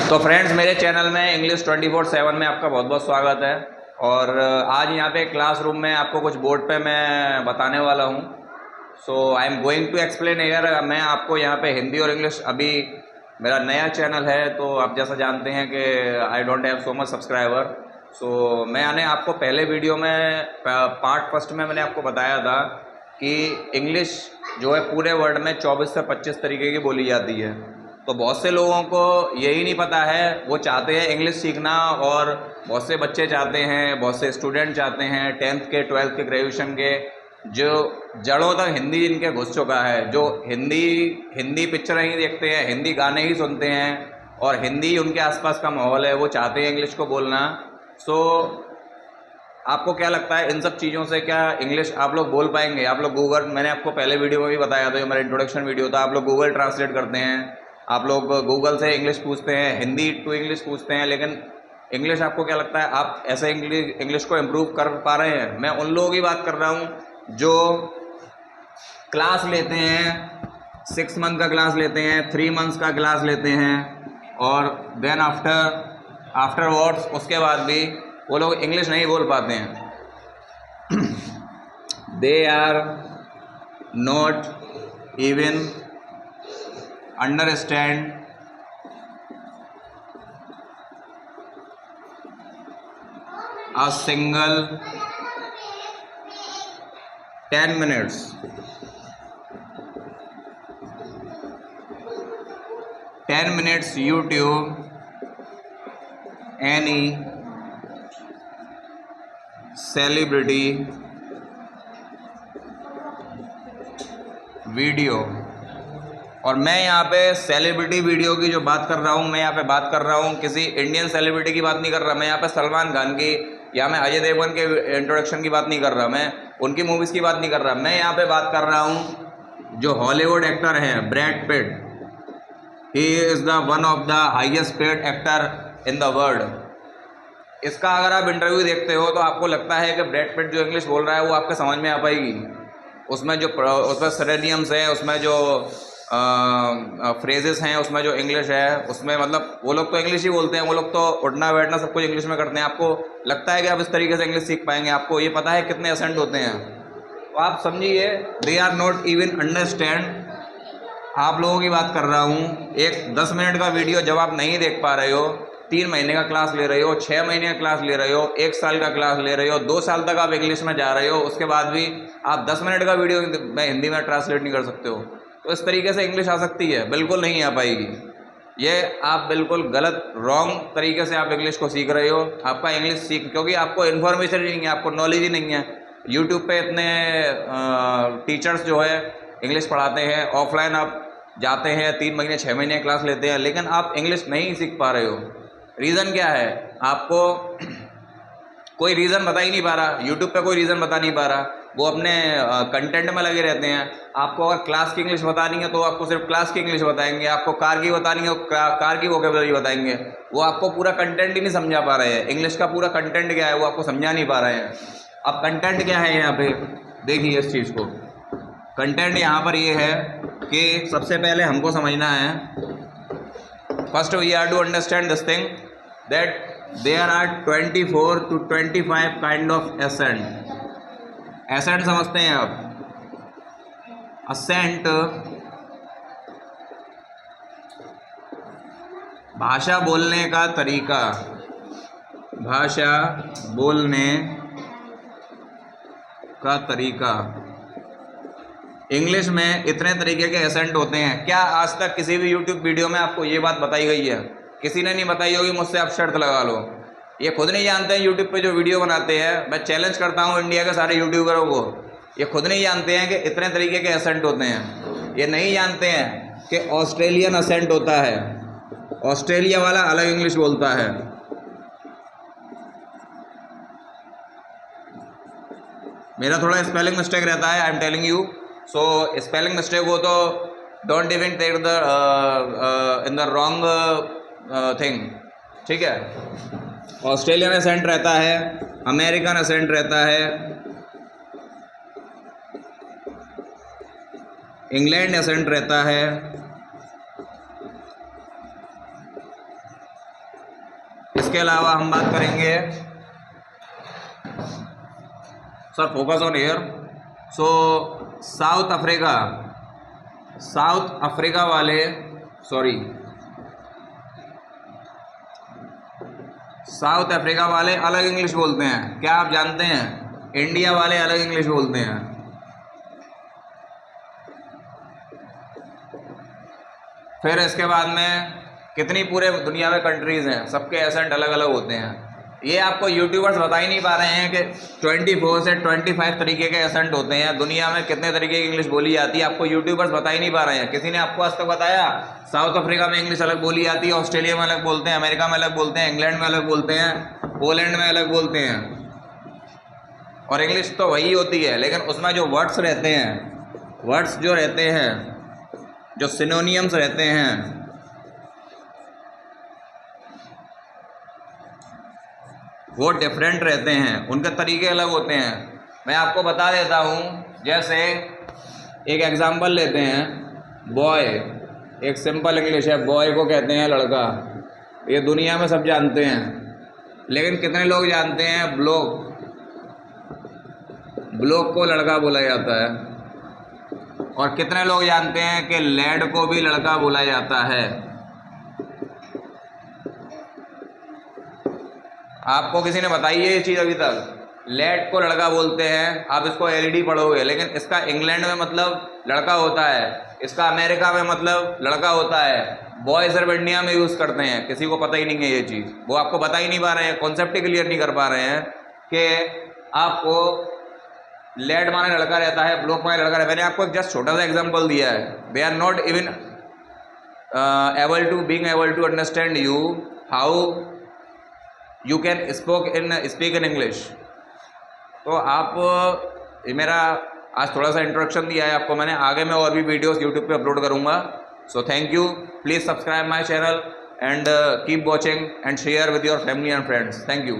तो फ्रेंड्स, मेरे चैनल में इंग्लिश 24/7 में आपका बहुत बहुत स्वागत है। और आज यहाँ पे क्लासरूम में आपको कुछ बोर्ड पे मैं बताने वाला हूँ। So I am going to explain here. मैं आपको यहाँ पे हिंदी और इंग्लिश, अभी मेरा नया चैनल है तो आप जैसा जानते हैं कि I don't have so much subscriber. So मैंने आपको पहले वीडियो में पार्ट फर्स्ट में मैंने आपको बताया था कि इंग्लिश जो है पूरे वर्ल्ड में 24 से 25 तरीके की बोली जाती है। तो बहुत से लोगों को यही नहीं पता है, वो चाहते हैं इंग्लिश सीखना, और बहुत से बच्चे चाहते हैं, बहुत से स्टूडेंट चाहते हैं 10th के 12th के ग्रेजुएशन के, जो जड़ों तक हिंदी जिनके घुस चुका है, जो हिंदी पिक्चर ही देखते हैं, हिंदी गाने ही सुनते हैं और हिंदी उनके आसपास का माहौल है, वो चाहते हैं इंग्लिश को बोलना। सो आपको क्या लगता है इन सब चीज़ों से क्या इंग्लिश आप लोग बोल पाएंगे? आप लोग गूगल, मैंने आपको पहले वीडियो में भी बताया था, जो मेरा इंट्रोडक्शन वीडियो था, आप लोग गूगल ट्रांसलेट करते हैं, आप लोग गूगल से इंग्लिश पूछते हैं, हिंदी टू इंग्लिश पूछते हैं, लेकिन इंग्लिश आपको क्या लगता है आप ऐसे इंग्लिश को इम्प्रूव कर पा रहे हैं? मैं उन लोगों की बात कर रहा हूँ जो क्लास लेते हैं, 6 मंथ का क्लास लेते हैं, 3 मंथ्स का क्लास लेते हैं, और देन आफ्टर वर्ड्स उसके बाद भी वो लोग इंग्लिश नहीं बोल पाते हैं। They are not even understand a single 10 minutes YouTube, any celebrity video. और मैं यहाँ पे सेलिब्रिटी वीडियो की जो बात कर रहा हूँ, मैं यहाँ पे बात कर रहा हूँ किसी इंडियन सेलिब्रिटी की बात नहीं कर रहा, मैं यहाँ पे सलमान खान की या मैं अजय देवगन के इंट्रोडक्शन की बात नहीं कर रहा, मैं उनकी मूवीज़ की बात नहीं कर रहा, मैं यहाँ पे बात कर रहा हूँ जो हॉलीवुड एक्टर हैं, Brad Pitt. He is the one of the highest paid actor in the world. इसका अगर आप इंटरव्यू देखते हो तो आपको लगता है कि ब्रैड पिट जो इंग्लिश बोल रहा है वो आपके समझ में आ पाएगी। उसमें सिनोनिम्स है, उसमें जो फ्रेजेस हैं, उसमें जो इंग्लिश है, उसमें मतलब वो लोग तो इंग्लिश ही बोलते हैं, वो लोग तो उठना बैठना सब कुछ इंग्लिश में करते हैं। आपको लगता है कि आप इस तरीके से इंग्लिश सीख पाएंगे? आपको ये पता है कितने एसेंट होते हैं? तो आप समझिए, they are not even understand. आप लोगों की बात कर रहा हूँ, एक 10 मिनट का वीडियो जब आप नहीं देख पा रहे हो, 3 महीने का क्लास ले रहे हो, 6 महीने का क्लास ले रहे हो, 1 साल का क्लास ले रहे हो, 2 साल तक आप इंग्लिश में जा रहे हो, उसके बाद भी आप 10 मिनट का वीडियो में हिंदी में ट्रांसलेट नहीं कर सकते हो, तो इस तरीके से इंग्लिश आ सकती है? बिल्कुल नहीं आ पाएगी। ये आप बिल्कुल गलत, रॉन्ग तरीके से आप इंग्लिश को सीख रहे हो। आपका इंग्लिश क्योंकि आपको इन्फॉर्मेशन ही नहीं है, आपको नॉलेज ही नहीं है। यूट्यूब पे इतने टीचर्स जो है इंग्लिश पढ़ाते हैं, ऑफलाइन आप जाते हैं, 3 महीने 6 महीने क्लास लेते हैं, लेकिन आप इंग्लिश नहीं सीख पा रहे हो। रीज़न क्या है? आपको कोई रीज़न बता ही नहीं पा रहा, यूट्यूब पे कोई रीज़न बता नहीं पा रहा, वो अपने कंटेंट में लगे रहते हैं। आपको अगर क्लास की इंग्लिश बतानी है तो आपको सिर्फ क्लास की इंग्लिश बताएंगे, आपको कार की बतानी है तो कार की वोकेबलरी बताएंगे। वो आपको पूरा कंटेंट ही नहीं समझा पा रहे हैं। इंग्लिश का पूरा कंटेंट क्या है वो आपको समझा नहीं पा रहे हैं। अब कंटेंट क्या है यहाँ पे, देखिए इस चीज़ को। कंटेंट यहाँ पर ये है कि सबसे पहले हमको समझना है, first we are to understand this thing that there are 24 to 25 kind of accent. Accent समझते हैं आप? असेंट भाषा बोलने का तरीका, भाषा बोलने का तरीका। इंग्लिश में इतने तरीके के एसेंट होते हैं। क्या आज तक किसी भी यूट्यूब वीडियो में आपको ये बात बताई गई है? किसी ने नहीं बताई होगी, मुझसे आप शर्त लगा लो। ये खुद नहीं जानते हैं, यूट्यूब पे जो वीडियो बनाते हैं, मैं चैलेंज करता हूँ इंडिया के सारे यूट्यूबरों को, ये खुद नहीं जानते हैं कि इतने तरीके के एसेंट होते हैं। ये नहीं जानते हैं कि ऑस्ट्रेलियन एसेंट होता है, ऑस्ट्रेलिया वाला अलग इंग्लिश बोलता है। मेरा थोड़ा स्पेलिंग मिस्टेक रहता है, I am telling you. So spelling mistake हो तो don't even take the in the wrong thing, ठीक है? ऑस्ट्रेलियन एसेंट रहता है, अमेरिकन एसेंट रहता है, इंग्लैंड एसेंट रहता है, इसके अलावा हम बात करेंगे, sir focus on here. So south Africa वाले, साउथ अफ्रीका वाले अलग इंग्लिश बोलते हैं, क्या आप जानते हैं? इंडिया वाले अलग इंग्लिश बोलते हैं। फिर इसके बाद में कितनी पूरे दुनिया में कंट्रीज़ हैं, सबके एसेंट अलग अलग होते हैं। ये आपको यूट्यूबर्स बता ही नहीं पा रहे हैं कि 24 से 25 तरीके के एसेंट होते हैं। दुनिया में कितने तरीके की इंग्लिश बोली जाती है, आपको यूट्यूबर्स बता ही नहीं पा रहे हैं। किसी ने आपको आज तक बताया? साउथ अफ्रीका में इंग्लिश अलग बोली जाती है, ऑस्ट्रेलिया में अलग बोलते हैं, अमेरिका में अलग बोलते हैं, इंग्लैंड में अलग बोलते हैं, पोलैंड में अलग बोलते हैं। और इंग्लिश तो वही होती है, लेकिन उसमें जो वर्ड्स रहते हैं, वर्ड्स जो रहते हैं, जो सिनोनियम्स रहते हैं, वो डिफरेंट रहते हैं, उनके तरीके अलग होते हैं। मैं आपको बता देता हूँ, जैसे एक एग्जांपल लेते हैं, बॉय, एक सिंपल इंग्लिश है, बॉय को कहते हैं लड़का, ये दुनिया में सब जानते हैं। लेकिन कितने लोग जानते हैं ब्लॉक को लड़का बोला जाता है? और कितने लोग जानते हैं कि लैड को भी लड़का बोला जाता है? आपको किसी ने बताई है ये चीज़ अभी तक? लेड को लड़का बोलते हैं, आप इसको एलईडी पढ़ोगे, लेकिन इसका इंग्लैंड में मतलब लड़का होता है, इसका अमेरिका में मतलब लड़का होता है। बॉय सिर्फ इंडिया में यूज़ करते हैं, किसी को पता ही नहीं है ये चीज़, वो आपको बता ही नहीं पा रहे हैं, कॉन्सेप्ट ही क्लियर नहीं कर पा रहे हैं कि आपको लेड माने लड़का रहता है, ब्लॉक माने लड़का रहता है। मैंने आपको एक जस्ट छोटा सा एग्जाम्पल दिया है। They are not even able to understand you how you can speak in English। तो आप मेरा आज थोड़ा सा इंट्रोडक्शन दिया है आपको मैंने, आगे मैं और भी वीडियोस यूट्यूब पे अपलोड करूँगा। So thank you, please subscribe my channel and keep watching and share with your family and friends. Thank you.